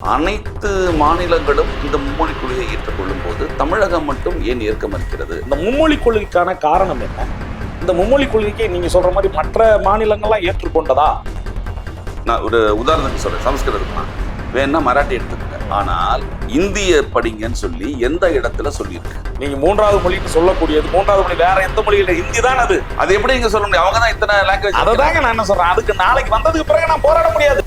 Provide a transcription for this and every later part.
அனைத்து மாநிலங்களும் இந்த மும்மொழி கொள்கையை ஏற்றுக்கொள்ளும் போது தமிழகம் மட்டும் ஏன் ஏற்க மறுக்கிறது? இந்த மும்மொழி கொள்கைக்கான காரணம் என்ன? இந்த மும்மொழி கொள்கைக்கு நீங்க சொல்ற மாதிரி மற்ற மாநிலங்கள்லாம் ஏற்றுக்கொண்டதா? நான் ஒரு உதாரணத்துக்கு சொல்றேன். சமஸ்கிருதம் வேணா மராட்டி எடுத்துக்கங்க, ஆனால் இந்திய படிங்கன்னு சொல்லி எந்த இடத்துல சொல்லியிருக்கு? நீங்க மூன்றாவது மொழின்னு சொல்லக்கூடியது மூன்றாவது மொழி வேற எந்த மொழியில ஹிந்தி தான். அது எப்படி நீங்க சொல்ல முடியும்? அவங்க தான் இத்தனை லாங்குவேஜ். அதை தாங்க நான் என்ன சொல்றேன், அதுக்கு நாளைக்கு வந்ததுக்கு பிறகு நான் போராட முடியாது.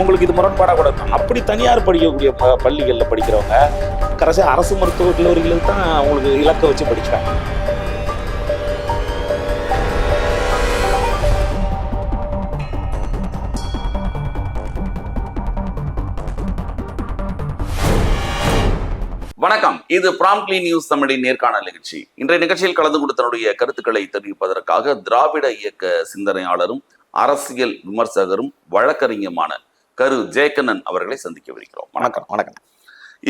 உங்களுக்கு இது முரண்பாடாக கூட இருக்கும். அப்படி தனியார் படிக்கக்கூடிய பள்ளிகளில் படிக்கிறவங்க கடைசி அரசு மருத்துவக் கல்லூரிகளுக்கு தான் அவங்களுக்கு இலக்கை வச்சு படிக்கிறாங்க. வணக்கம், இது பிராம்ப்ட்லி நியூஸ் தமிழின் நேர்காணல் நிகழ்ச்சி. இன்றைய நிகழ்ச்சியில் கலந்து கொண்டு தன்னுடைய கருத்துக்களை தெரிவிப்பதற்காக திராவிட இயக்க சிந்தனையாளரும் அரசியல் விமர்சகரும் வழக்கறிஞருமான கரு ஜெயக்கண்ணன் அவர்களை சந்திக்கவிருக்கிறோம். வணக்கம். வணக்கம்.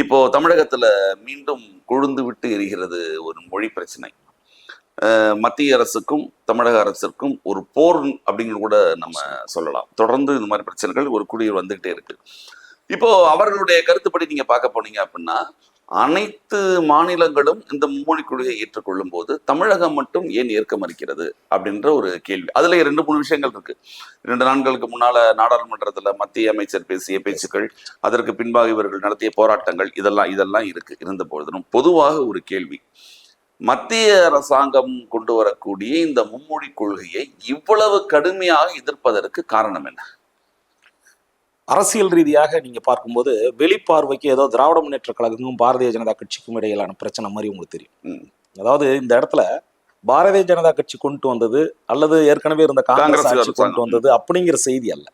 இப்போ தமிழகத்துல மீண்டும் கொழுந்து விட்டு எரிகிறது ஒரு மொழி பிரச்சனை. மத்திய அரசுக்கும் தமிழக அரசுக்கும் ஒரு போர் அப்படின்னு கூட நம்ம சொல்லலாம். தொடர்ந்து இந்த மாதிரி பிரச்சனைகள் ஒரு குடியில் வந்துகிட்டே இருக்கு. இப்போ அவர்களுடைய கருத்துப்படி நீங்க பார்க்க போனீங்க அப்படின்னா, அனைத்து மாநிலங்களும் இந்த மும்மொழி கொள்கையை ஏற்றுக்கொள்ளும் போது தமிழகம் மட்டும் ஏன் ஏற்க மறுக்கிறது அப்படின்ற ஒரு கேள்வி. அதுல 2-3 விஷயங்கள் இருக்கு. 2 நாட்களுக்கு முன்னால நாடாளுமன்றத்துல மத்திய அமைச்சர் பேசிய பேச்சுக்கள், அதற்கு பின்பாக இவர்கள் நடத்திய போராட்டங்கள், இதெல்லாம் இருக்கு. இருந்த பொழுதும் பொதுவாக ஒரு கேள்வி, மத்திய அரசாங்கம் கொண்டு வரக்கூடிய இந்த மும்மொழி கொள்கையை இவ்வளவு கடுமையாக எதிர்ப்பதற்கு காரணம் என்ன? அரசியல் ரீதியாக நீங்க பார்க்கும்போது வெளிப்பார்வைக்கு ஏதோ திராவிட முன்னேற்ற கழகமும் பாரதிய ஜனதா கட்சிக்கும் இடையிலான பிரச்சனை மாதிரி உங்களுக்கு தெரியும். அதாவது இந்த இடத்துல பாரதிய ஜனதா கட்சி கொண்டு வந்தது அல்லது ஏற்கனவே இருந்த காங்கிரஸ் ஆட்சி கொண்டு வந்தது அப்படிங்கிற செய்தி அல்ல.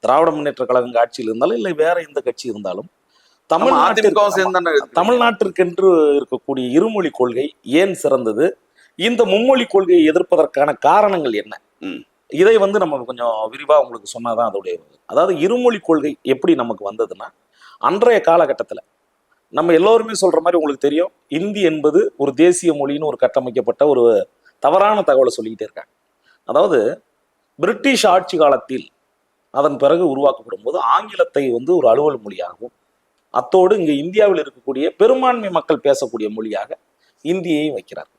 திராவிட முன்னேற்ற கழகம் ஆட்சியில் இருந்தாலும் இல்லை வேற எந்த கட்சி இருந்தாலும் தமிழ்நாட்டிற்கென்று இருக்கக்கூடிய இருமொழி கொள்கை ஏன் சிறந்தது, இந்த மும்மொழி கொள்கையை எதிர்ப்பதற்கான காரணங்கள் என்ன, இதை நம்ம கொஞ்சம் விரிவாக உங்களுக்கு சொன்னாதான் அதோடைய. அதாவது இருமொழி கொள்கை எப்படி நமக்கு வந்ததுன்னா, அன்றைய காலகட்டத்தில் நம்ம எல்லோருமே சொல்ற மாதிரி உங்களுக்கு தெரியும், இந்தி என்பது ஒரு தேசிய மொழின்னு ஒரு கட்டமைக்கப்பட்ட ஒரு தவறான தகவலை சொல்லிக்கிட்டே இருக்காங்க. அதாவது பிரிட்டிஷ் ஆட்சி காலத்தில் அதன் பிறகு உருவாக்கப்படும் போது ஆங்கிலத்தை ஒரு அலுவல் மொழியாகவும், அத்தோடு இங்கு இந்தியாவில் இருக்கக்கூடிய பெரும்பான்மை மக்கள் பேசக்கூடிய மொழியாக இந்தியையும் வைக்கிறார்.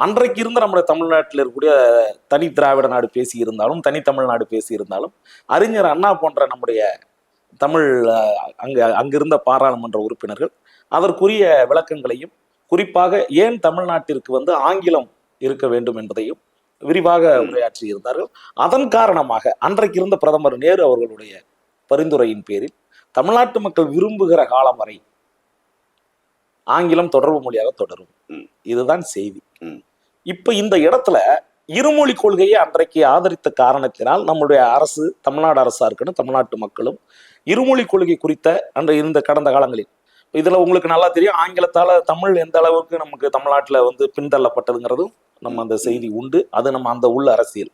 அன்றைக்கு இருந்த நம்முடைய தமிழ்நாட்டில் இருக்கக்கூடிய தனி திராவிட நாடு பேசி இருந்தாலும், தனி தமிழ்நாடு பேசி இருந்தாலும், அறிஞர் அண்ணா போன்ற நம்முடைய தமிழ் அங்கிருந்த பாராளுமன்ற உறுப்பினர்கள் அதற்குரிய விளக்கங்களையும், குறிப்பாக ஏன் தமிழ்நாட்டிற்கு ஆங்கிலம் இருக்க வேண்டும் என்பதையும் விரிவாக உரையாற்றி இருந்தார்கள். அதன் காரணமாக அன்றைக்கு இருந்த பிரதமர் நேரு அவர்களுடைய பரிந்துரையின் பேரில் தமிழ்நாட்டு மக்கள் விரும்புகிற காலம் வரை ஆங்கிலம் தொடர்பு மொழியாக தொடரும். இதுதான் செய்தி. இப்ப இந்த இடத்துல இருமொழி கொள்கையை அன்றைக்கு ஆதரித்த காரணத்தினால் நம்முடைய அரசு, தமிழ்நாடு அரசா இருக்குன்னு தமிழ்நாட்டு மக்களும் இருமொழி கொள்கை குறித்த இந்த கடந்த காலங்களில் இதுல உங்களுக்கு நல்லா தெரியும், ஆங்கிலத்தால தமிழ் எந்த அளவுக்கு நமக்கு தமிழ்நாட்டுல பின்தள்ளப்பட்டதுங்கிறதும் நம்ம அந்த செய்தி உண்டு. அது நம்ம அந்த உள்ள அரசியல்.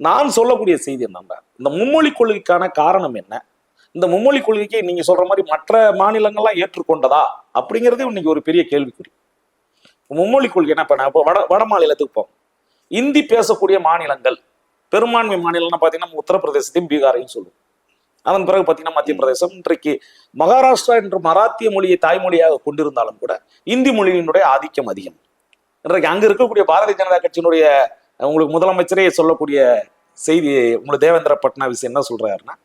நான் சொல்லக்கூடிய செய்தி என்னன்னா, இந்த மும்மொழி கொள்கைக்கான காரணம் என்ன, இந்த மும்மொழி கொள்கைக்கு நீங்க சொல்ற மாதிரி மற்ற மாநிலங்கள்லாம் ஏற்றுக்கொண்டதா அப்படிங்கிறதே இன்னைக்கு ஒரு பெரிய கேள்விக்குறி. மும்மொழி கொள்கை என்ன பண்ண, இப்போ வட மாநிலத்துக்கு போகும், இந்தி பேசக்கூடிய மாநிலங்கள் பெரும்பான்மை மாநிலம்னா பார்த்தீங்கன்னா உத்தரப்பிரதேசத்தையும் பீகாரையும் சொல்லுவோம். அதன் பிறகு பார்த்தீங்கன்னா மத்திய பிரதேசம். இன்றைக்கு மகாராஷ்டிரா என்ற மராத்திய மொழியை தாய்மொழியாக கொண்டிருந்தாலும் கூட இந்தி மொழியினுடைய ஆதிக்கம் அதிகம். இன்றைக்கு அங்க இருக்கக்கூடிய பாரதிய ஜனதா கட்சியினுடைய உங்களுக்கு முதலமைச்சரே சொல்லக்கூடிய செய்தி, உங்களுக்கு தேவேந்திர பட்னாவிஸ் என்ன சொல்றாருன்னா,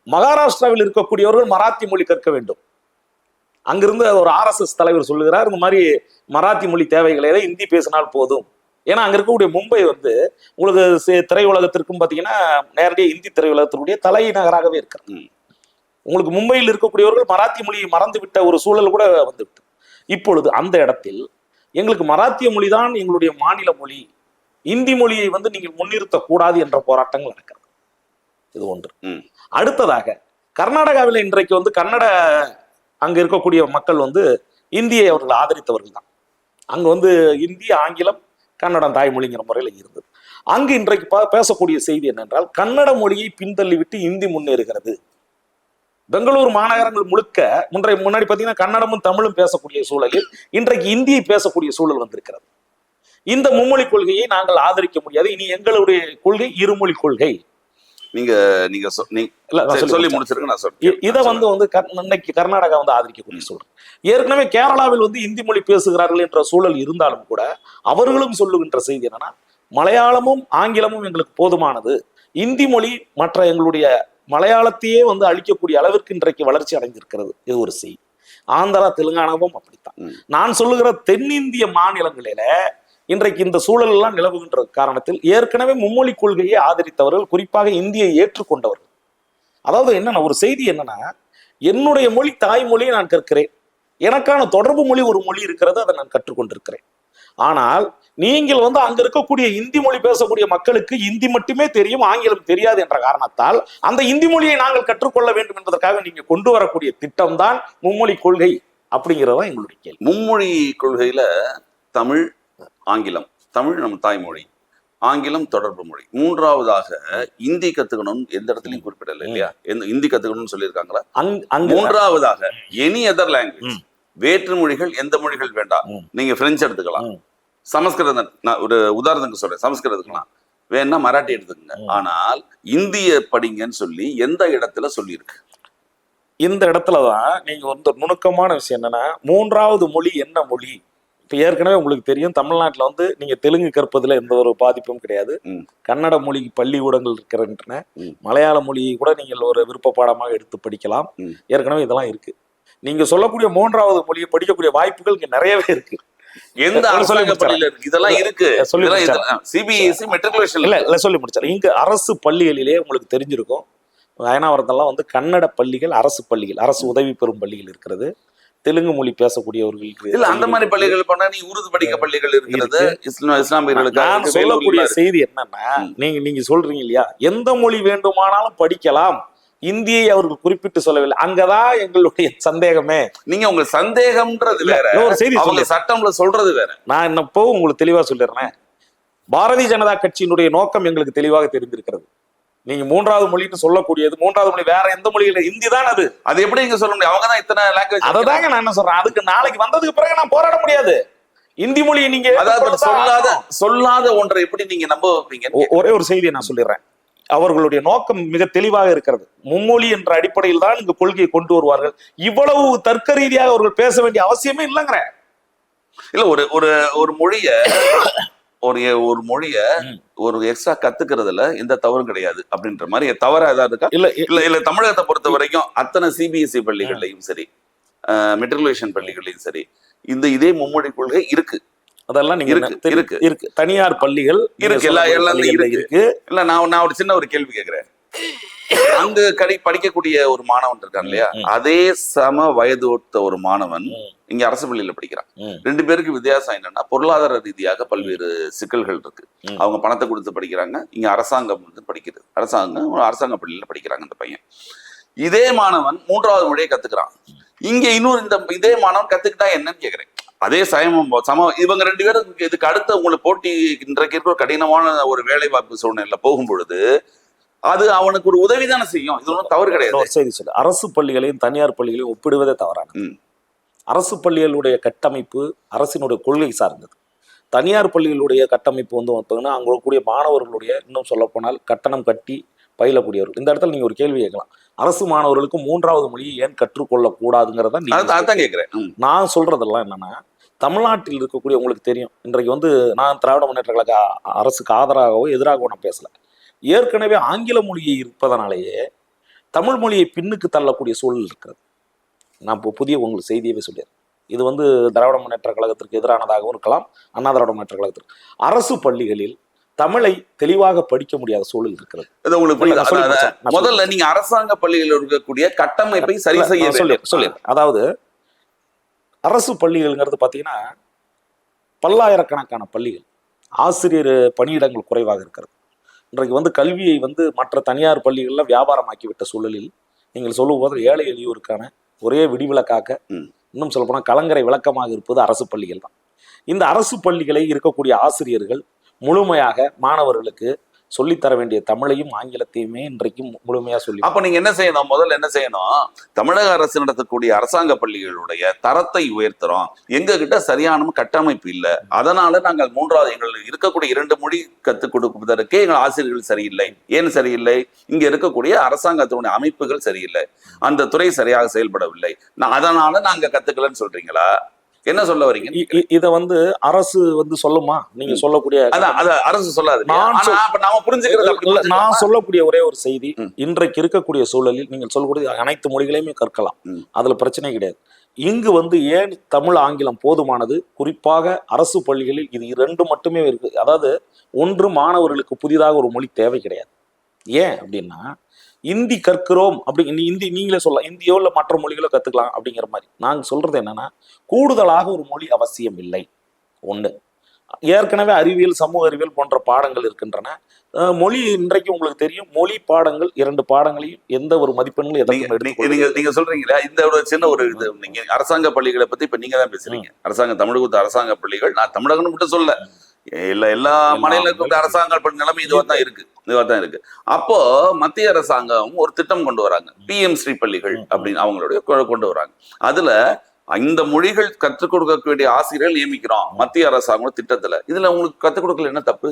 மகாராஷ்டிராவில் இருக்கக்கூடியவர்கள் மராத்தி மொழி கற்க வேண்டும். அங்கிருந்து ஒரு RSS தலைவர் சொல்லுகிறார், இந்த மாதிரி மராத்தி மொழி தேவைகளை இந்தி பேசினால் போதும். ஏன்னா அங்க இருக்கக்கூடிய மும்பை உங்களுக்கு திரையுலகத்திற்கும் பார்த்தீங்கன்னா நேரடியாக இந்தி திரையுலகத்திற்குரிய தலைநகராகவே இருக்கிறது. உங்களுக்கு மும்பையில் இருக்கக்கூடியவர்கள் மராத்தி மொழியை மறந்து விட்ட ஒரு சூழல் கூட வந்துவிட்டு, இப்பொழுது அந்த இடத்தில் எங்களுக்கு மராத்திய மொழி தான் எங்களுடைய மாநில மொழி, இந்தி மொழியை நீங்கள் முன்னிறுத்தக்கூடாது என்ற போராட்டங்கள் நடக்கிறது. இது ஒன்று. அடுத்ததாக கர்நாடகாவில் இன்றைக்கு கன்னட அங்க இருக்கக்கூடிய மக்கள் இந்தியை அவர்கள் ஆதரித்தவர்கள் தான். அங்க இந்தி, ஆங்கிலம், கன்னடம் தாய்மொழிங்கிற முறையில் இருந்தது. அங்கு இன்றைக்கு பேசக்கூடிய செய்தி என்னென்றால், கன்னட மொழியை பின்தள்ளிவிட்டு இந்தி முன்னேறுகிறது. பெங்களூர் மாநகரங்கள் முழுக்க முன்னாடி பார்த்தீங்கன்னா கன்னடமும் தமிழும் பேசக்கூடிய சூழலில் இன்றைக்கு இந்தியை பேசக்கூடிய சூழல் வந்திருக்கிறது. இந்த மும்மொழி கொள்கையை நாங்கள் ஆதரிக்க முடியாது, இனி எங்களுடைய கொள்கை இருமொழி கொள்கை. நீங்க நீங்க இல்ல நான் சொல்லி முடிச்சிருங்க, நான் சொல்றேன். இதை இன்னைக்கு கர்நாடகா ஆதரிக்கக்கூடிய சூழல். ஏற்கனவே கேரளாவில் இந்தி மொழி பேசுகிறார்கள் என்ற சூழல் இருந்தாலும் கூட அவர்களும் சொல்லுகின்ற செய்தி என்னன்னா, மலையாளமும் ஆங்கிலமும் எங்களுக்கு போதுமானது, இந்தி மொழி மற்ற எங்களுடைய மலையாளத்தையே அழிக்கக்கூடிய அளவிற்கு இன்றைக்கு வளர்ச்சி அடைந்திருக்கிறது. இது ஒரு செய்தி. ஆந்திரா தெலுங்கானாவும் அப்படித்தான். நான் சொல்லுகிற தென்னிந்திய மாநிலங்களில இன்றைக்கு இந்த சூழல் எல்லாம் நிலவுகின்ற காரணத்தில் ஏற்கனவே மும்மொழி கொள்கையை ஆதரித்தவர்கள், குறிப்பாக இந்தியை ஏற்றுக்கொண்டவர்கள், அதாவது என்னன்னா ஒரு செய்தி என்னன்னா, என்னுடைய மொழி தாய்மொழியை நான் கற்கிறேன், எனக்கான தொடர்பு மொழி ஒரு மொழி இருக்கிறது, அதை நான் கற்றுக்கொண்டிருக்கிறேன். ஆனால் நீங்கள் அங்க இருக்கக்கூடிய இந்தி மொழி பேசக்கூடிய மக்களுக்கு இந்தி மட்டுமே தெரியும், ஆங்கிலம் தெரியாது என்ற காரணத்தால் அந்த இந்தி மொழியை நாங்கள் கற்றுக்கொள்ள வேண்டும் என்பதற்காக நீங்க கொண்டு வரக்கூடிய திட்டம் தான் மும்மொழி கொள்கை அப்படிங்கிறதான் எங்களுடைய கேள்வி. மும்மொழி கொள்கையில தமிழ், ஆங்கிலம், தமிழ் நம்ம தாய்மொழி, ஆங்கிலம் தொடர்பு மொழி, மூன்றாவதாக இந்தி கத்துக்கணும் எந்த இடத்துலயும் குறிப்பிடல இல்லையா? இந்தி கத்துக்கணும்னு சொல்லியிருக்காங்களா? மூன்றாவதாக எனி அதர் லாங்குவேஜ், வேற்று மொழிகள் எந்த மொழிகள் வேண்டாம், நீங்க பிரெஞ்சு எடுத்துக்கலாம், சமஸ்கிருதம், நான் ஒரு உதாரணத்துக்கு சொல்றேன், சமஸ்கிருதத்துக்கலாம் வேணா மராட்டி எடுத்துக்கங்க, ஆனால் இந்திய படிங்கன்னு சொல்லி எந்த இடத்துல சொல்லியிருக்கு? இந்த இடத்துலதான் நீங்க நுணுக்கமான விஷயம் என்னன்னா, மூன்றாவது மொழி என்ன மொழி? இப்ப ஏற்கனவே உங்களுக்கு தெரியும், தமிழ்நாட்டுல நீங்க தெலுங்கு கற்பதுல எந்த ஒரு பாதிப்பும் கிடையாது. கன்னட மொழிக்கு பள்ளிக்கூடங்கள் இருக்கின்றன. மலையாள மொழியை கூட நீங்கள் ஒரு விருப்ப பாடமாக எடுத்து படிக்கலாம். ஏற்கனவே இதெல்லாம் இருக்கு. நீங்க சொல்லக்கூடிய மூன்றாவது மொழியை படிக்கக்கூடிய வாய்ப்புகள் இங்க நிறையவே இருக்கு. எந்த அரசாங்க பள்ளியில இருக்கு இதெல்லாம் இருக்கு? சிபிஎஸ்இ மெட்ரிகுலேஷன் இல்ல சொல்லி முடிச்சாரு. இங்க அரசு பள்ளிகளிலே உங்களுக்கு தெரிஞ்சிருக்கும், அயனாவரத்தெல்லாம் கன்னட பள்ளிகள், அரசு பள்ளிகள், அரசு உதவி பெறும் பள்ளிகள் இருக்கிறது. தெலுங்கு மொழி பேசக்கூடியவர்களுக்கு இல்ல அந்த மாதிரி பள்ளிகள் பண்ணா நீ உருது படிக்க பள்ளிகள் இருக்கிறது. இஸ்லாமியர்களுக்கு நான் சொல்லக்கூடிய செய்தி என்னன்னா, நீங்க சொல்றீங்க இல்லையா, எந்த மொழி வேண்டுமானாலும் படிக்கலாம், இந்தியை அவர்கள் குறிப்பிட்டு சொல்லவில்லை. அங்கதான் எங்களுடைய சந்தேகமே. நீங்க உங்க சந்தேகம்ன்றது வேற, ஒரு செய்தி அவங்க சட்டம்ல சொல்றது வேற. நான் என்னப்போ உங்களுக்கு தெளிவா சொல்லிடுறேன். பாரதிய ஜனதா கட்சியினுடைய நோக்கம் எங்களுக்கு தெளிவாக தெரிந்திருக்கிறது. நீங்க மூன்றாவது மொழின்னு சொல்லக்கூடியது, மூன்றாவது மொழி வேற எந்த மொழியில, இந்தி தான். அது எப்படி நீங்க சொல்ல முடியும்? அவங்க தான் இத்தனை லாங்குவேஜ். அததாங்க நான் என்ன சொல்றேன், அதுக்கு நாளைக்கு வந்ததுக்கு பிறகு நான் போராட முடியாது. இந்தி மொழியை நீங்க சொல்லாத ஒன்றை எப்படி நீங்க நம்ப வைப்பீங்க? ஒரே ஒரு செய்தியை நான் சொல்லிடுறேன். அவர்களுடைய நோக்கம் மிக தெளிவாக இருக்கிறது. மும்மொழி என்ற அடிப்படையில் தான் இந்த கொள்கையை கொண்டு வருவார்கள். இவ்வளவு தர்க்க ரீதியாக அவர்கள் பேச வேண்டிய அவசியமே இல்லைங்கிற. இல்ல ஒரு மொழிய ஒரு மொழிய ஒரு எக்ஸ்ட்ரா கத்துக்கிறதுல எந்த தவறும் கிடையாது அப்படின்ற மாதிரி தவறா ஏதாவது இருக்கா? இல்ல தமிழகத்தை பொறுத்த வரைக்கும் அத்தனை சிபிஎஸ்இ பள்ளிகள்லையும் சரி, மெட்ரிகுலேஷன் பள்ளிகள்லையும் சரி, இதே மும்மொழி கொள்கை இருக்கு. அதெல்லாம் நீங்க இருக்கு. தனியார் பள்ளிகள் இருக்கு, எல்லாம் இருக்கு. இல்ல நான் ஒரு சின்ன ஒரு கேள்வி கேட்கிறேன். அங்கு படிக்கக்கூடிய ஒரு மாணவன் இருக்கான் இல்லையா, அதே சம வயது ஒத்த ஒரு மாணவன் இங்க அரசு பள்ளியில படிக்கிறான். ரெண்டு பேருக்கு வித்தியாசம் என்னன்னா, பொருளாதார ரீதியாக பல்வேறு சிக்கல்கள் இருக்கு. அவங்க பணத்தை கொடுத்து படிக்கிறாங்க, இங்க அரசாங்கம் படிக்கிறது. அரசாங்க பள்ளியில படிக்கிறாங்க அந்த பையன். இதே மாணவன் மூன்றாவது மொழியை கத்துக்கிறான். இங்க இன்னொரு இதே மாணவன் கத்துக்கிட்டா என்னன்னு கேக்குறேன். அதே இவங்க ரெண்டு பேரும் இதுக்கு அடுத்த உங்களுக்கு போட்டி இன்றைக்கு இருக்கிற கடினமான ஒரு வேலை வாய்ப்பு சூழ்நிலை போகும் பொழுது அது அவனுக்கு ஒரு உதவிதானே செய்யும். இது ஒன்றும் தவறு கிடையாது. சரி சொல்லு, அரசு பள்ளிகளையும் தனியார் பள்ளிகளையும் ஒப்பிடுவதே தவறான. அரசு பள்ளிகளுடைய கட்டமைப்பு அரசினுடைய கொள்கை சார்ந்தது. தனியார் பள்ளிகளுடைய கட்டமைப்பு பார்த்தீங்கன்னா, அங்க இருக்கக்கூடிய மாணவர்களுடைய, இன்னும் சொல்ல போனால் கட்டணம் கட்டி பயிலக்கூடியவர்கள். இந்த இடத்துல நீங்க ஒரு கேள்வி கேட்கலாம், அரசு மாணவர்களுக்கு மூன்றாவது மொழியை ஏன் கற்றுக்கொள்ள கூடாதுங்கிறத கேட்கிறேன். நான் சொல்றதெல்லாம் என்னன்னா, தமிழ்நாட்டில் இருக்கக்கூடிய, உங்களுக்கு தெரியும், இன்றைக்கு நான் திராவிட முன்னேற்ற கழக அரசுக்கு ஆதரவாகவோ எதிராகவோ நான் பேசல. ஏற்கனவே ஆங்கில மொழியை இருப்பதனாலேயே தமிழ் மொழியை பின்னுக்கு தள்ளக்கூடிய சூழல் இருக்கிறது. நான் இப்போ புதிய உங்களுக்கு செய்தியவே சொல்லிடுறேன். இது திராவிட முன்னேற்ற கழகத்திற்கு எதிரானதாகவும் இருக்கலாம், அண்ணா திராவிட முன்னேற்ற கழகத்திற்கு. அரசு பள்ளிகளில் தமிழை தெளிவாக படிக்க முடியாத சூழல் இருக்கிறது. முதல்ல நீங்க அரசாங்க பள்ளிகளில் இருக்கக்கூடிய கட்டமைப்பை சரி செய்ய சொல்லி. அதாவது அரசு பள்ளிகள்ங்கிறது பார்த்தீங்கன்னா பல்லாயிரக்கணக்கான பள்ளிகள், ஆசிரியர் பணியிடங்கள் குறைவாக இருக்கிறது. இன்றைக்கு கல்வியை மற்ற தனியார் பள்ளிகளில் வியாபாரமாக்கி விட்ட சூழலில் நீங்கள் சொல்லும் போது ஏழை எளியோருக்கான ஒரே விடிவிலக்காக, இன்னும் சொல்லப்போனால் கலங்கரை விளக்கமாக இருப்பது அரசு பள்ளிகள் தான். இந்த அரசு பள்ளிகளை இருக்கக்கூடிய ஆசிரியர்கள் முழுமையாக மாணவர்களுக்கு சொல்லித்தர வேண்டிய தமிழையும் ஆங்கிலத்தையுமே இன்றைக்கு முழுமையா சொல்லி. அப்ப நீங்க என்ன செய்யணும், முதல்ல என்ன செய்யணும், தமிழக அரசு நடத்தக்கூடிய அரசாங்க பள்ளிகளுடைய தரத்தை உயர்த்துறோம், எங்க கிட்ட சரியான கட்டமைப்பு இல்லை, அதனால நாங்கள் மூன்றாவது எங்கள் இருக்கக்கூடிய 2 மொழி கற்றுக் கொடுப்பதற்கே எங்கள் ஆசிரியர்கள் சரியில்லை. ஏன் சரியில்லை? இங்க இருக்கக்கூடிய அரசாங்கத்தினுடைய அமைப்புகள் சரியில்லை, அந்த துறை சரியாக செயல்படவில்லை, அதனால நாங்க கத்துக்கலன்னு சொல்றீங்களா? என்ன சொல்ல வரீங்க? இத வந்து அரசு வந்து சொல்லுமா? நீங்க சொல்லக்கூடிய அரசு சொல்லாது. நான் சொல்லக்கூடிய ஒரே ஒரு செய்தி, இன்றைக்கு இருக்கக்கூடிய சூழலில் நீங்கள் சொல்லக்கூடிய அனைத்து மொழிகளையுமே கற்கலாம், அதுல பிரச்சனை கிடையாது. இங்கு வந்து ஏன் தமிழ் ஆங்கிலம் போதுமானது, குறிப்பாக அரசு பள்ளிகளில் இது 2 மட்டுமே இருக்கு. அதாவது ஒன்று, மாணவர்களுக்கு புதிதாக ஒரு மொழி தேவை கிடையாது. ஏன் அப்படின்னா, இந்தி கற்கிறோம் அப்படி இந்தி நீங்களே சொல்லலாம், இந்தியோ இல்லை மற்ற மொழிகளோ கத்துக்கலாம் அப்படிங்கிற மாதிரி. நாங்க சொல்றது என்னன்னா, கூடுதலாக ஒரு மொழி அவசியம் இல்லை. ஒண்ணு, ஏற்கனவே அறிவியல், சமூக அறிவியல் போன்ற பாடங்கள் இருக்கின்றன. மொழி இன்றைக்கு உங்களுக்கு தெரியும், மொழி பாடங்கள் 2 பாடங்களையும் எந்த ஒரு மதிப்பெண்களும் எதையும் நீங்க சொல்றீங்களா? இந்த ஒரு சின்ன ஒரு இது, நீங்க அரசாங்க பள்ளிகளை பத்தி இப்ப நீங்க தான் பேசுறீங்க. தமிழகத்து அரசாங்க பள்ளிகள், நான் தமிழகம் மட்டும் சொல்ல, எல்லா மாநிலங்களுக்கும் அரசாங்க நிலைமை இதுவா தான் இருக்கு. அப்போ மத்திய அரசாங்கம் ஒரு திட்டம் கொண்டு வராங்க, PM ஸ்ரீ பள்ளிகள் அப்படின்னு அவங்களுடைய கொண்டு வராங்க. அதுல இந்த மொழிகள் கற்றுக் கொடுக்கக்கூடிய ஆசிரியர்கள் நியமிக்கிறோம் மத்திய அரசாங்கம் திட்டத்துல. இதுல உங்களுக்கு கற்றுக் கொடுக்கல என்ன தப்பு?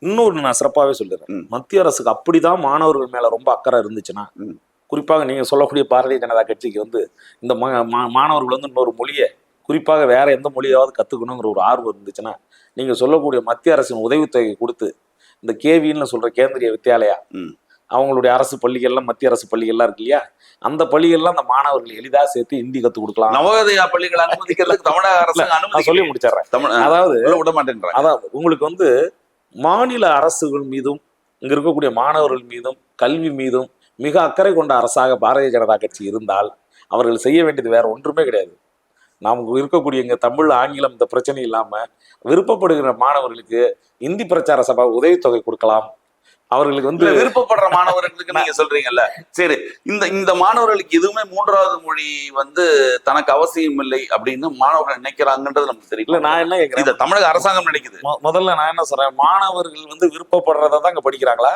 இன்னொரு நான் சிறப்பாகவே சொல்லிடுறேன், மத்திய அரசுக்கு அப்படிதான் மாணவர்கள் மேல ரொம்ப அக்கறை இருந்துச்சுன்னா, குறிப்பாக நீங்க சொல்லக்கூடிய பாரதிய ஜனதா கட்சிக்கு வந்து இந்த மாணவர்கள் வந்து இன்னொரு மொழியை, குறிப்பாக வேற எந்த மொழியாவது கத்துக்கணுங்கிற ஒரு ஆர்வம் இருந்துச்சுன்னா, நீங்க சொல்லக்கூடிய மத்திய அரசின் உதவித்தொகை கொடுத்து இந்த கேவின்னு சொல்ற கேந்திரிய வித்யாலயா, அவங்களுடைய அரசு பள்ளிகள்லாம், மத்திய அரசு பள்ளிகள்லாம் இருக்கு இல்லையா, அந்த பள்ளிகள்லாம் அந்த மாணவர்கள் எளிதாக சேர்த்து ஹிந்தி கற்றுக் கொடுக்கலாம். நவோதயா பள்ளிகள் அனுமதிக்கிறதுக்கு தமிழக அரசு அனுமதி சொல்லி முடிச்சிடுறேன். அதாவது விட மாட்டேன்றாங்க. அதாவது உங்களுக்கு வந்து மாநில அரசுகள் மீதும் இங்க இருக்கக்கூடிய மாணவர்கள் மீதும் கல்வி மீதும் மிக அக்கறை கொண்ட அரசாக பாரதிய ஜனதா கட்சி இருந்தால் அவர்கள் செய்ய வேண்டியது வேற ஒன்றுமே கிடையாது. நமக்கு இருக்கக்கூடிய இங்க தமிழ் ஆங்கிலம் இந்த பிரச்சனை இல்லாம விருப்பப்படுகிற மாணவர்களுக்கு இந்தி பிரச்சார சபா உதவித்தொகை கொடுக்கலாம். அவர்களுக்கு வந்து விருப்பப்படுற மாணவர்களுக்கு நீங்க சொல்றீங்கல்ல, சரி, இந்த மாணவர்களுக்கு எதுவுமே 3வது மொழி வந்து தனக்கு அவசியம் இல்லை அப்படின்னு மாணவர்கள் நினைக்கிறாங்கன்றது நமக்கு தெரியல. நான் என்ன கேட்கிறேன், இதை தமிழக அரசாங்கம் நினைக்குது. முதல்ல நான் என்ன சொல்றேன், மாணவர்கள் வந்து விருப்பப்படுறதான் இங்க படிக்கிறாங்களா?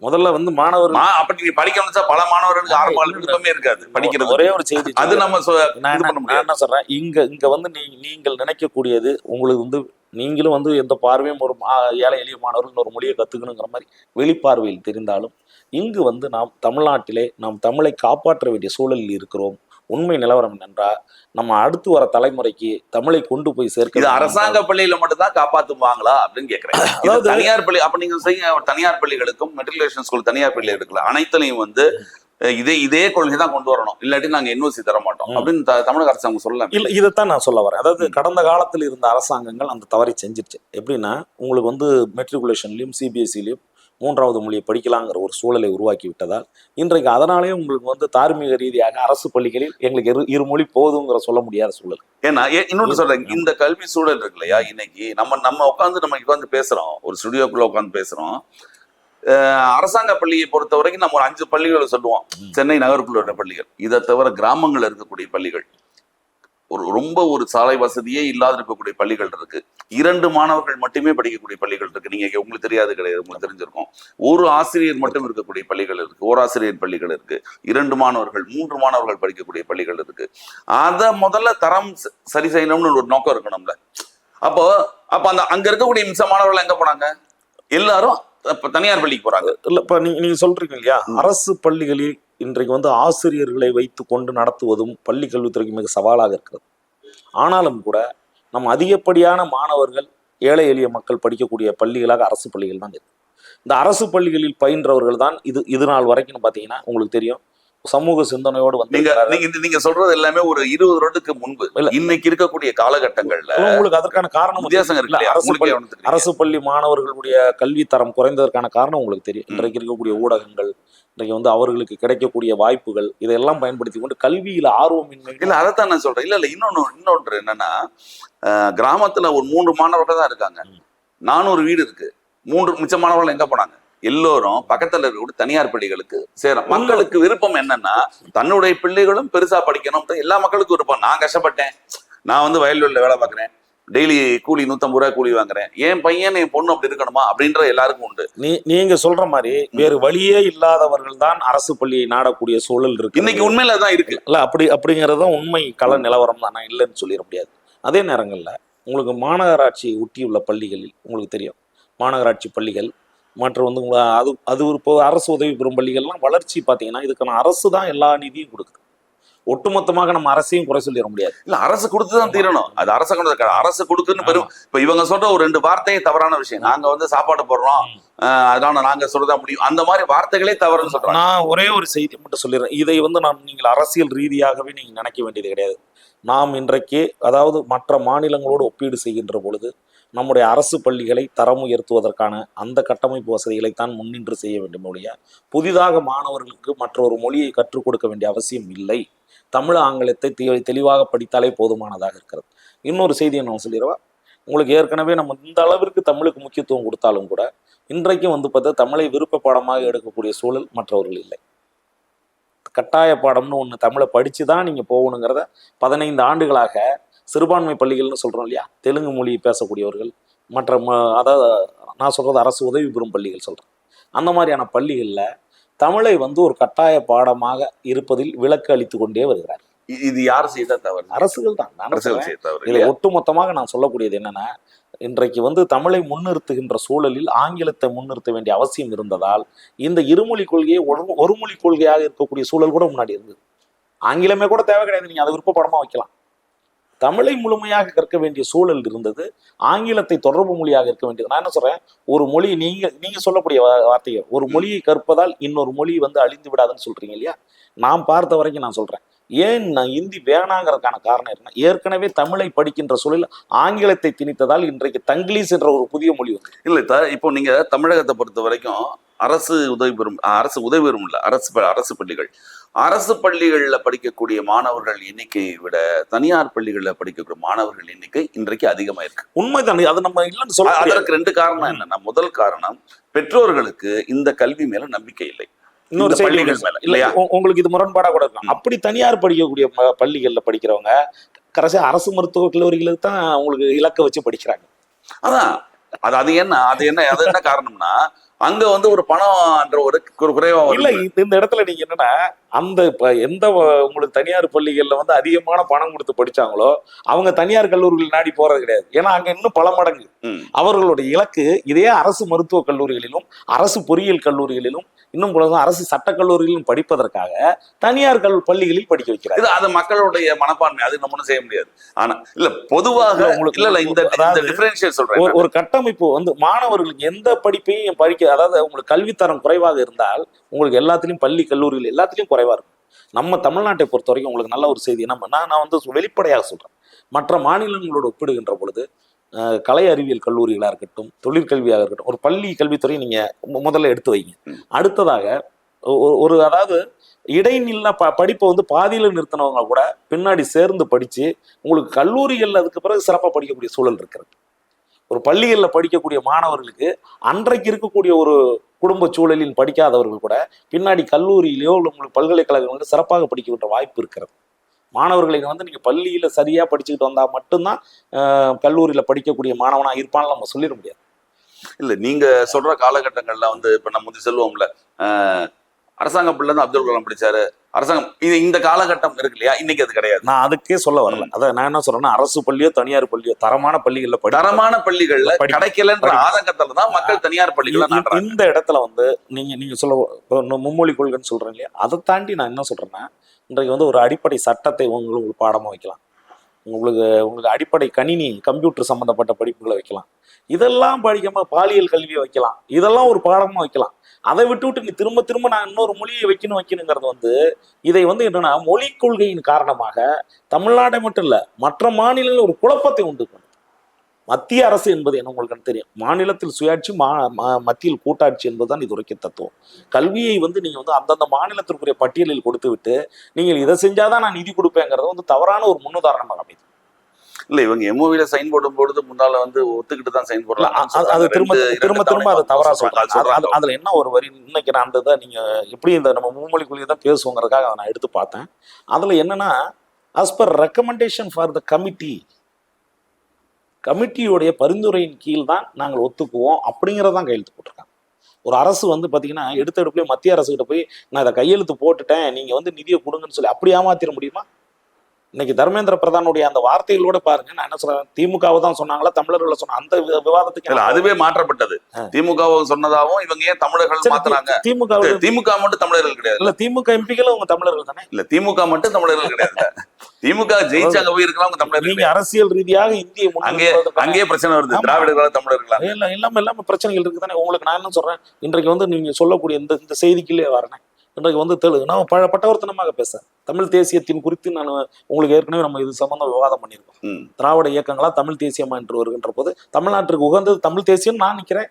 முதல்ல வந்து மாணவர்கள் அப்படி நீங்க படிக்கணும்னு பல மாணவர்களுக்கு ஆரம்ப விருப்பமே இருக்காது படிக்கிறது. ஒரே ஒரு செய்தி, அது நம்ம நான் என்ன சொல்றேன், இங்க வந்து நீங்கள் நினைக்கக்கூடியது, உங்களுக்கு வந்து நீங்களும் வந்து எந்த பார்வையும் ஒரு ஏழை எளிய மாணவர்கள் ஒரு மொழியை கத்துக்கணுங்கிற மாதிரி வெளிப்பார்வையில் தெரிந்தாலும், இங்கு வந்து நாம் தமிழ்நாட்டிலே நாம் தமிழை காப்பாற்ற வேண்டிய சூழலில் இருக்கிறோம். உண்மை நிலவரம் என்றால் நம்ம அடுத்து வர தலைமுறைக்கு தமிழை கொண்டு போய் சேர்க்க. இது அரசாங்க பள்ளியில மட்டும்தான் காப்பாத்துவாங்களா அப்படின்னு கேட்கிறேன். அதாவது தனியார் பள்ளி, அப்ப நீங்க செய்ய தனியார் பள்ளிகளுக்கும் மெட்ரிகுலேஷன் ஸ்கூல் தனியார் பள்ளிகள் இருக்குல்ல, அனைத்துலையும் வந்து இதே கொள்கை தான் கொண்டு வரணும், இல்லாட்டி நாங்க NOC தர மாட்டோம் அப்படின்னு தமிழக அரசாங்கம் சொல்லலாம். இல்ல, இதைத்தான் நான் சொல்ல வரேன். அதாவது கடந்த காலத்தில் இருந்த அரசாங்கங்கள் அந்த தவறை செஞ்சிருச்சு. எப்படின்னா, உங்களுக்கு வந்து மெட்ரிகுலேஷன்லயும் CBSEலயும் 3வது மொழியை படிக்கலாங்கிற ஒரு சூழலை உருவாக்கி விட்டதால் இன்றைக்கு அதனாலேயே உங்களுக்கு வந்து தார்மீக ரீதியாக அரசு பள்ளிகளில் எங்களுக்கு 2 மொழி போதுங்கிற சொல்ல முடியாத சூழல். ஏன்னா இன்னொன்று சொல்றேன், இந்த கல்வி சூழல் இருக்கு இல்லையா, இன்னைக்கு நம்ம உட்காந்து பேசுறோம், ஒரு ஸ்டுடியோக்குள்ள உட்காந்து பேசுறோம். அரசாங்க பள்ளியை பொறுத்த வரைக்கும் நம்ம ஒரு 5 பள்ளிகளை சொல்லுவோம், சென்னை நகருக்குள்ள உள்ள பள்ளிகள். இதை தவிர கிராமங்கள் இருக்கக்கூடிய பள்ளிகள், ரொம்ப ஒரு சாலை வசதியே இல்லாத இருக்கக்கூடிய பள்ளிகள் இருக்கு. 2 மாணவர்கள் மட்டுமே படிக்கக்கூடிய பள்ளிகள் இருக்கு. நீங்க உங்களுக்கு தெரியாது கிடையாது, உங்களுக்கு தெரிஞ்சிருக்கும். ஒரு ஆசிரியர் மட்டும் இருக்கக்கூடிய பள்ளிகள் இருக்கு, ஓராசிரியர் பள்ளிகள் இருக்கு. 2 மாணவர்கள் 3 மாணவர்கள் படிக்கக்கூடிய பள்ளிகள் இருக்கு. அதை முதல்ல தரம் சரி செய்யணும்னு ஒரு நோக்கம் இருக்கணும்ல. அப்போ அங்க இருக்கக்கூடிய மிச்ச மாணவர்கள் எங்க போனாங்க? எல்லாரும் தனியார் பள்ளிக்கு போறாங்க. இல்ல, இப்ப நீங்க சொல்றீங்க இல்லையா, அரசு பள்ளிகளில் இன்றைக்கு வந்து ஆசிரியர்களை வைத்து கொண்டு நடத்துவதும் பள்ளி கல்வித்துறைக்கு மிக சவாலாக இருக்கிறது. ஆனாலும் கூட நம்ம அதிகப்படியான மாணவர்கள் ஏழை எளிய மக்கள் படிக்கக்கூடிய பள்ளிகளாக அரசு பள்ளிகள் தான் இருக்கு. இந்த அரசு பள்ளிகளில் பயின்றவர்கள் தான் இது நாள் வரைக்கும் பாத்தீங்கன்னா உங்களுக்கு தெரியும், சமூக சிந்தனையோடு வந்து நீங்க சொல்றது எல்லாமே ஒரு 20 வருடத்துக்கு முன்பு. இன்னைக்கு இருக்கக்கூடிய காலகட்டங்கள்ல உங்களுக்கு அதற்கான காரணம் வித்தியாசம் இருக்கு. அரசு பள்ளி மாணவர்களுடைய கல்வி தரம் குறைந்ததற்கான காரணம் உங்களுக்கு தெரியும். இன்றைக்கு இருக்கக்கூடிய ஊடகங்கள், இன்றைக்கு வந்து அவர்களுக்கு கிடைக்கக்கூடிய வாய்ப்புகள், இதெல்லாம் பயன்படுத்தி கொண்டு கல்வியில ஆர்வமின்மை. இல்ல, அதைத்தான் நான் சொல்றேன். இல்ல இன்னொன்று என்னன்னா, கிராமத்துல ஒரு 3 மாணவர்கள் தான் இருக்காங்க, 400 வீடு இருக்கு. 3 மிச்ச மாணவர்கள் எங்க போனாங்க? எல்லோரும் பக்கத்துல இருக்கக்கூடிய தனியார் பள்ளிகளுக்கு சேரும். மக்களுக்கு விருப்பம் என்னன்னா, தன்னுடைய பிள்ளைகளும் பெருசா படிக்கணும். எல்லா மக்களுக்கும் விருப்பம். நான் கஷ்டப்பட்டேன், நான் வந்து வயல்வெளியில வேலை பார்க்குறேன், டெய்லி கூலி 150 ரூபாய் கூலி வாங்குறேன், என் பையன் என் பொண்ணு அப்படி இருக்கணுமா அப்படின்ற எல்லாருக்கும் உண்டு. நீங்க சொல்ற மாதிரி வேறு வழியே இல்லாதவர்கள் தான் அரசு பள்ளியை நாடக்கூடிய சூழல் இருக்கு. இன்னைக்கு உண்மையில தான் இருக்கு. இல்ல அப்படிங்கறதும் உண்மை கள நிலவரம் தான், நான் இல்லைன்னு சொல்லிட முடியாது. அதே நேரங்கள்ல உங்களுக்கு மாநகராட்சி ஒட்டியுள்ள பள்ளிகளில் உங்களுக்கு தெரியும், மாநகராட்சி பள்ளிகள் மற்றும் வந்து அது ஒரு இப்போ அரசு உதவி பெறும் பள்ளிகள்லாம் வளர்ச்சி பார்த்தீங்கன்னா இதுக்கான அரசு தான் எல்லா நிதியும் கொடுக்குது. ஒட்டுமொத்தமாக நம்ம அரசையும் குறை சொல்லிட முடியாது. இல்ல, அரசு கொடுத்துதான் தீரணும். அது அரசு கொடுக்குன்னு பெரும். இப்ப இவங்க சொல்ற ஒரு 2 வார்த்தையே தவறான விஷயம். நாங்க வந்து சாப்பாடு போடுறோம், அதனால நாங்க சொல்றதா முடியும், அந்த மாதிரி வார்த்தைகளே தவறுன்னு சொல்றேன். நான் ஒரே ஒரு செய்தி மட்டும் சொல்லிடுறேன். இதை வந்து நீங்கள் அரசியல் ரீதியாகவே நீங்க நினைக்க வேண்டியது கிடையாது. நாம் இன்றைக்கு அதாவது மற்ற மாநிலங்களோடு ஒப்பீடு செய்கின்ற பொழுது நம்முடைய அரசு பள்ளிகளை தரம் உயர்த்துவதற்கான அந்த கட்டமைப்பு வசதிகளைத்தான் முன்னின்று செய்ய வேண்டும் ஒழிய புதிதாக மாணவர்களுக்கு மற்றொரு மொழியை கற்றுக் கொடுக்க வேண்டிய அவசியம் இல்லை. தமிழ் ஆங்கிலத்தை தெளிவாக படித்தாலே போதுமானதாக இருக்கிறது. இன்னொரு செய்தியை நான் சொல்லிடுவா, உங்களுக்கு ஏற்கனவே நம்ம இந்த அளவிற்கு தமிழுக்கு முக்கியத்துவம் கொடுத்தாலும் கூட இன்றைக்கும் வந்து பார்த்தா தமிழை விருப்ப பாடமாக எடுக்கக்கூடிய சூழல் மற்றவர்கள் இல்லை. கட்டாய பாடம்னு ஒன்று தமிழை படித்து தான் நீங்கள் போகணுங்கிறத 15 ஆண்டுகளாக சிறுபான்மை பள்ளிகள்னு சொல்கிறோம் இல்லையா, தெலுங்கு மொழி பேசக்கூடியவர்கள் மற்ற அதாவது நான் சொல்கிறது அரசு உதவி பெறும் பள்ளிகள் சொல்கிறேன், அந்த மாதிரியான பள்ளிகளில் தமிழை வந்து ஒரு கட்டாய பாடமாக இருப்பதில் விலக்கு அளித்து கொண்டே வருகிறார். இது யார் செய்த தவறு? அரசுகள் தான். இதில் ஒட்டுமொத்தமாக நான் சொல்லக்கூடியது என்னன்னா, இன்றைக்கு வந்து தமிழை முன்னிறுத்துகின்ற சூழலில் ஆங்கிலத்தை முன்னிறுத்த வேண்டிய அவசியம் இருந்ததால் இந்த இருமொழி கொள்கையை ஒரு மொழி கொள்கையாக இருக்கக்கூடிய சூழல் கூட முன்னாடி இருந்தது. ஆங்கிலமே கூட தேவை கிடையாது, நீங்க அதை விருப்பப்படமா வைக்கலாம். தமிழை முழுமையாக கற்க வேண்டிய சூழல் இருந்தது, ஆங்கிலத்தை தொடர்பு மொழியாக இருக்க வேண்டியது. நான் என்ன சொல்றேன், ஒரு மொழி நீங்க சொல்லக்கூடிய வார்த்தைகள், ஒரு மொழியை கற்பதால் இன்னொரு மொழி வந்து அழிந்து விடாதுன்னு சொல்றீங்க இல்லையா, நான் பார்த்த வரைக்கும் நான் சொல்றேன், ஏன் நான் இந்தி வேணாங்கிறதுக்கான காரணம் என்ன, ஏற்கனவே தமிழை படிக்கின்ற சூழல் ஆங்கிலத்தை திணித்ததால் இன்றைக்கு தங்கிலீஷ் என்ற ஒரு புதிய மொழி வந்து இல்லை. இப்போ நீங்க தமிழகத்தை பொறுத்த வரைக்கும் அரசு உதவி பெறும் இல்லை, அரசு பள்ளிகள், அரசு பள்ளிகளில் படிக்கக்கூடிய மாணவர்கள் எண்ணிக்கையை விட தனியார் பள்ளிகளில் படிக்கக்கூடிய மாணவர்கள் எண்ணிக்கை இன்றைக்கு அதிகமாக இருக்கு. உண்மைதான், அது நம்ம இல்லைன்னு சொல்ல. அதற்கு 2 காரணம் என்னன்னா, முதல் காரணம் பெற்றோர்களுக்கு இந்த கல்வி மேல நம்பிக்கை இல்லை. இன்னொரு பள்ளிகள் மேல இல்லையா, உங்களுக்கு இது முரண்பாடா கூட இருக்கும். அப்படி தனியார் படிக்கக்கூடிய பள்ளிகள்ல படிக்கிறவங்க கடைசி அரசு மருத்துவக் கல்லூரிகளுக்கு தான் உங்களுக்கு இலக்க வச்சு படிக்கிறாங்க. அதான் அது என்ன காரணம்னா, அங்க வந்து ஒரு பணம்ன்ற ஒரு குறைவா இல்ல. இந்த இடத்துல நீங்க என்னன்னா, அந்த எந்த உங்களுக்கு தனியார் பள்ளிகள்ல வந்து அதிகமான பணம் கொடுத்து படிச்சாங்களோ அவங்க தனியார் கல்லூரிகள் நாடி போறது கிடையாது. ஏன்னா அங்க இன்னும் பல மடங்கு அவர்களுடைய இலக்கு இதே அரசு மருத்துவக் கல்லூரிகளிலும் அரசு பொறியியல் கல்லூரிகளிலும் இன்னும் அரசு சட்டக் கல்லூரிகளிலும் படிப்பதற்காக தனியார் பள்ளிகளில் படிக்க வைக்கிறார். அது மக்களுடைய மனப்பான்மை, அது நம்ம செய்ய முடியாது. ஆனா இல்ல, பொதுவாக ஒரு கட்டமைப்பு வந்து மாணவர்களுக்கு எந்த படிப்பையும் படிக்க, அதாவது உங்களுக்கு கல்வித்தரம் குறைவாக இருந்தால் உங்களுக்கு எல்லாத்திலையும் பள்ளி கல்லூரிகள் எல்லாத்திலையும் குறைவா இருக்கும். நம்ம தமிழ்நாட்டை பொறுத்த வரைக்கும் உங்களுக்கு நல்ல ஒரு செய்தி என்ன, நான் வந்து வெளிப்படையாக சொல்றேன், மற்ற மாநிலங்களோடு ஒப்பிடுகின்ற பொழுது கலை அறிவியல் கல்லூரிகளாக இருக்கட்டும், தொழிற்கல்வியாக இருக்கட்டும், ஒரு பள்ளி கல்வித்துறையை நீங்க முதல்ல எடுத்து வைங்க. அடுத்ததாக ஒரு அதாவது இடைநில்ல படிப்பை வந்து பாதியில நிறுத்தினவங்க கூட பின்னாடி சேர்ந்து படிச்சு உங்களுக்கு கல்லூரிகள் அதுக்கு பிறகு சிறப்பாக படிக்கக்கூடிய சூழல் இருக்கிறது. ஒரு பள்ளிகளில் படிக்கக்கூடிய மாணவர்களுக்கு அன்றைக்கு இருக்கக்கூடிய ஒரு குடும்ப சூழலில் படிக்காதவர்கள் கூட பின்னாடி கல்லூரியிலேயோ உங்களுக்கு பல்கலைக்கழகங்களில் சிறப்பாக படிக்கின்ற வாய்ப்பு இருக்கிறது. மாணவர்களை வந்து நீங்க பள்ளியில சரியா படிச்சுக்கிட்டு வந்தா மட்டும்தான் கல்லூரியில படிக்கக்கூடிய மாணவனா இருப்பான்னு நம்ம சொல்லிட முடியாது. இல்ல, நீங்க சொல்ற காலகட்டங்கள்ல வந்து இப்ப நம்ம வந்து சொல்லுவோம்ல, அரசாங்க பிள்ளை தான் அப்துல் கலாம் படிச்சாரு, அரசாங்கம், இந்த காலகட்டம் இருக்கு இல்லையா, இன்னைக்கு அது கிடையாது. நான் அதுக்கே சொல்ல வரல. அதான் நான் என்ன சொல்றேன்னா, அரசு பள்ளியோ தனியார் பள்ளியோ தரமான பள்ளிகள்ல கிடைக்கலன்ற ஆதங்கத்துல தான் மக்கள் தனியார் பள்ளிகள். இந்த இடத்துல வந்து நீங்க சொல்ல மும்மொழி கொள்கைன்னு சொல்றேன் இல்லையா, அதை தாண்டி நான் என்ன சொல்றேன்னா, இன்றைக்கு வந்து ஒரு அடிப்படை சட்டத்தை உங்களுக்கு பாடமா வைக்கலாம், உங்களுக்கு அடிப்படை கணினி கம்ப்யூட்டர் சம்பந்தப்பட்ட படிப்புகளை வைக்கலாம், இதெல்லாம் படிக்காம பாலியல் கல்வியை வைக்கலாம், இதெல்லாம் ஒரு பாடமா வைக்கலாம். அதை விட்டு நீ திரும்ப நான் இன்னொரு மொழியை வைக்கணுங்கிறது வந்து இதை வந்து என்னன்னா மொழி கொள்கையின் காரணமாக தமிழ்நாடை மட்டும் இல்ல மற்ற மாநிலங்களில் ஒரு குழப்பத்தை உண்டு பண்ணும். மத்திய அரசு என்பது என்ன உங்களுக்கு தெரியும், மாநிலத்தில் சுயாட்சி மத்தியில் கூட்டாட்சி என்பதுதான் இது உரைக்க தத்துவம். கல்வியை வந்து நீங்க வந்து அந்தந்த மாநிலத்திற்குரிய பட்டியலில் கொடுத்து விட்டு நீங்கள் இதை செஞ்சாதான் நான் நிதி கொடுப்பேங்கிறது வந்து தவறான ஒரு முன்னுதாரணமாக அமைது. இல்ல, இவங்க எம்ஓவில சைன் போடும் பொழுது முன்னால வந்து ஒத்துக்கிட்டு தான் சைன் போடலாம், அது திரும்ப அதை தவறா சொல்றாங்க. அதுல என்ன ஒரு வரி இன்னைக்கு நான் அந்த நீங்க எப்படி இந்த நம்ம மும்மொழி கொள்கை தான் பேசுவோங்கிறதுக்காக அதை நான் எடுத்து பார்த்தேன். அதுல என்னன்னா, as per recommendation for the committee, கமிட்டியுடைய பரிந்துரையின் கீழ் தான் நாங்கள் ஒத்துக்குவோம் அப்படிங்கிறதான் கையெழுத்து போட்டிருக்காங்க. ஒரு அரசு வந்து பாத்தீங்கன்னா எடுத்த எடுப்புலயே மத்திய அரசு கிட்ட போய் நான் இதை கையெழுத்து போட்டுட்டேன் நீங்க வந்து நிதியை கொடுங்கன்னு சொல்லி அப்படி ஏமாத்திர முடியுமா? இன்னைக்கு தர்மேந்திர பிரதானுடைய அந்த வார்த்தைகளோட பாருங்க, நான் என்ன சொல்றேன், திமுகவை தான் சொன்னாங்களா தமிழர்களை சொன்ன அந்த விவாதத்துக்கு அதுவே மாற்றப்பட்டது. திமுக சொன்னதாகவும் இவங்க ஏன் தமிழர்கள் மாத்துறாங்க? திமுக மட்டும் தமிழர்கள் கிடையாது இல்ல, திமுக எம்பிக்கள் அவங்க தமிழர்கள் தானே. இல்ல, திமுக மட்டும் தமிழர்கள் கிடையாது. திமுக ஜெயிச்சு அங்க போய் இருக்கலாம் தமிழர்கள். நீங்க அரசியல் ரீதியாக இந்திய அங்கேயே பிரச்சனை வருது. திராவிடர்களால தமிழர்களா எல்லாமே பிரச்சனைகள் இருக்கு தானே. உங்களுக்கு நான் என்ன சொல்றேன், இன்றைக்கு வந்து நீங்க சொல்லக்கூடிய இந்த செய்திக்குள்ளே வரேன். இன்றைக்கு வந்து நான் பட்டவர்த்தனமாக பேசுறேன். தமிழ் தேசியத்தின் குறித்து நான் உங்களுக்கு ஏற்கனவே நம்ம இது சம்பந்தம் விவாதம் பண்ணியிருக்கோம். திராவிட இயக்கங்களா தமிழ் தேசியமா என்று வருகின்ற போது தமிழ்நாட்டிற்கு உகந்தது தமிழ் தேசியம் நான் நினைக்கிறேன்.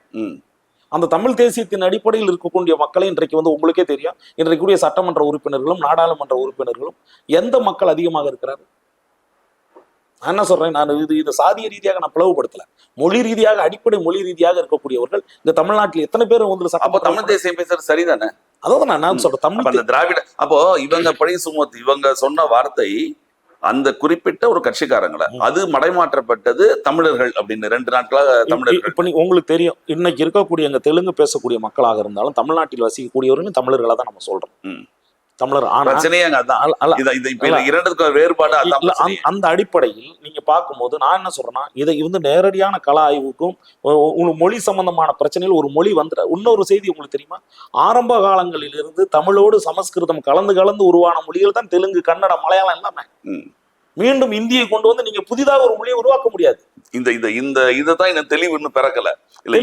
அந்த தமிழ் தேசியத்தின் அடிப்படையில் இருக்கக்கூடிய மக்களை இன்றைக்கு வந்து உங்களுக்கே தெரியும், இன்றைக்குரிய சட்டமன்ற உறுப்பினர்களும் நாடாளுமன்ற உறுப்பினர்களும் எந்த மக்கள் அதிகமாக இருக்கிறார்கள்? நான் என்ன சொல்றேன், நான் இது சாதிய ரீதியாக நான் பிளவுபடுத்தல, மொழி ரீதியாக அடிப்படை மொழி ரீதியாக இருக்கக்கூடியவர்கள் இந்த தமிழ்நாட்டில் எத்தனை பேர் வந்து தமிழ் தேசியம் பேசுறது சரிதானே? அதான் நான் சொல்றேன். தமிழ் திராவிட அப்போ இவங்க பழி சுமத்தி இவங்க சொன்ன வார்த்தை அந்த குறிப்பிட்ட ஒரு கட்சிக்காரங்களை அது மடைமாற்றப்பட்டது தமிழர்கள் அப்படின்னு 2 நாட்களாக தமிழர்கள். இப்ப உங்களுக்கு தெரியும், இன்னைக்கு இருக்கக்கூடிய எங்க தெலுங்கு பேசக்கூடிய மக்களாக இருந்தாலும் தமிழ்நாட்டில் வசிக்கக்கூடியவர்கள் தமிழர்களை தான் நம்ம சொல்றோம். தமிழர் வேறுபாடு அந்த அடிப்படையில் நீங்க பார்க்கும்போது நான் என்ன சொல்றேன்னா, இதை வந்து நேரடியான கள ஆய்வுக்கும் மொழி சம்பந்தமான பிரச்சனையில் ஒரு மொழி வந்துட. இன்னொரு செய்தி உங்களுக்கு தெரியுமா, ஆரம்ப காலங்களில் இருந்து தமிழோடு சமஸ்கிருதம் கலந்து உருவான மொழிகள் தான் தெலுங்கு, கன்னடம், மலையாளம் எல்லாமே. மீண்டும் இந்தியை கொண்டு வந்து நீங்க புதிதாக ஒரு மொழியை உருவாக்க முடியாது. இதுதான் இந்த தெளிவு இன்னும் பிறக்கல. இல்ல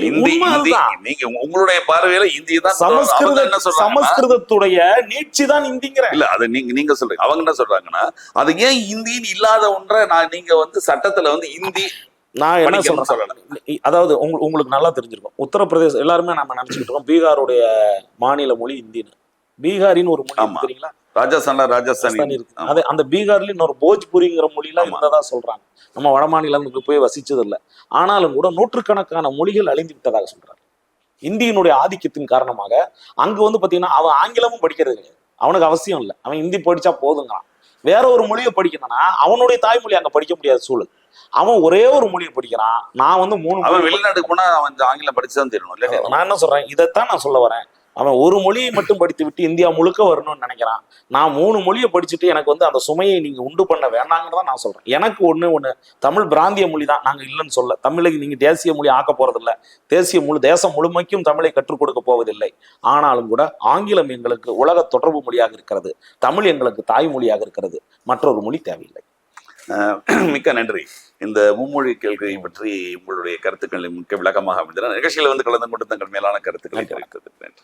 நீங்க உங்களுடைய பார்வையில இந்திய தான் சமஸ்கிருதத்துடைய நீட்சி தான் இந்திங்கிற. இல்ல அது நீங்க சொல்றீங்க. அவங்க என்ன சொல்றாங்கன்னா, அது ஏன் இந்தின்னு இல்லாத ஒன்றை நீங்க வந்து சட்டத்துல வந்து இந்தி நான் என்ன சொல்றேன், அதாவது உங்களுக்கு நல்லா தெரிஞ்சிருக்கும், உத்தரப்பிரதேசம் எல்லாருமே நம்ம நினைச்சுக்கிட்டு இருக்கோம் பீகாருடைய மாநில மொழி இந்தின்னு. பீகாரின்னு ஒரு மொழி தெரியுங்களா? ராஜஸ்தான் இருக்கு. அதே அந்த பீகார்ல இன்னொரு போஜ்புரிங்கிற மொழிலாம் இருந்ததா சொல்றாங்க. நம்ம வட மாநிலங்களுக்கு போய் வசிச்சது இல்லை. ஆனாலும் கூட நூற்றுக்கணக்கான மொழிகள் அழிந்து விட்டதாக சொல்றாங்க. இந்தியினுடைய ஆதிக்கத்தின் காரணமாக அங்க வந்து பாத்தீங்கன்னா அவன் ஆங்கிலமும் படிக்கிறது கிடையாது, அவனுக்கு அவசியம் இல்லை, அவன் ஹிந்தி படிச்சா போதுங்கிறான். வேற ஒரு மொழியை படிக்கணும்னா அவனுடைய தாய்மொழி அங்க படிக்க முடியாத சூழல். அவன் ஒரே ஒரு மொழியை படிக்கிறான். நான் வந்து 3 வெளிநாட்டுக்கு போனா அவன் ஆங்கிலம் படிச்சுதான் தெரியணும். நான் என்ன சொல்றேன், இதைத்தான் நான் சொல்ல வரேன். அவன் ஒரு மொழியை மட்டும் படித்து விட்டு இந்தியா முழுக்க வரணும்னு நினைக்கிறான். நான் 3 மொழியை படிச்சுட்டு எனக்கு வந்து அந்த சுமையை நீங்க உண்டு பண்ண வேண்டாங்கன்னு தான் நான் சொல்றேன். எனக்கு ஒண்ணு தமிழ் பிராந்திய மொழி தான், நாங்க இல்லைன்னு சொல்ல. தமிழை நீங்க தேசிய மொழி ஆக்க போறதில்லை, தேசம் முழுமைக்கும் தமிழை கற்றுக் கொடுக்க போவதில்லை. ஆனாலும் கூட ஆங்கிலம் எங்களுக்கு உலக தொடர்பு மொழியாக இருக்கிறது, தமிழ் எங்களுக்கு தாய்மொழியாக இருக்கிறது, மற்றொரு மொழி தேவையில்லை. மிக்க நன்றி. இந்த மும்மொழி கேள்வியை பற்றி உங்களுடைய கருத்துக்களை மிக்க விளக்கமாக அமைந்தன. நிகழ்ச்சியில் வந்து கலந்து கொண்டு தங்கள் மேலான கருத்துக்களை தெரிவித்தது நன்றி.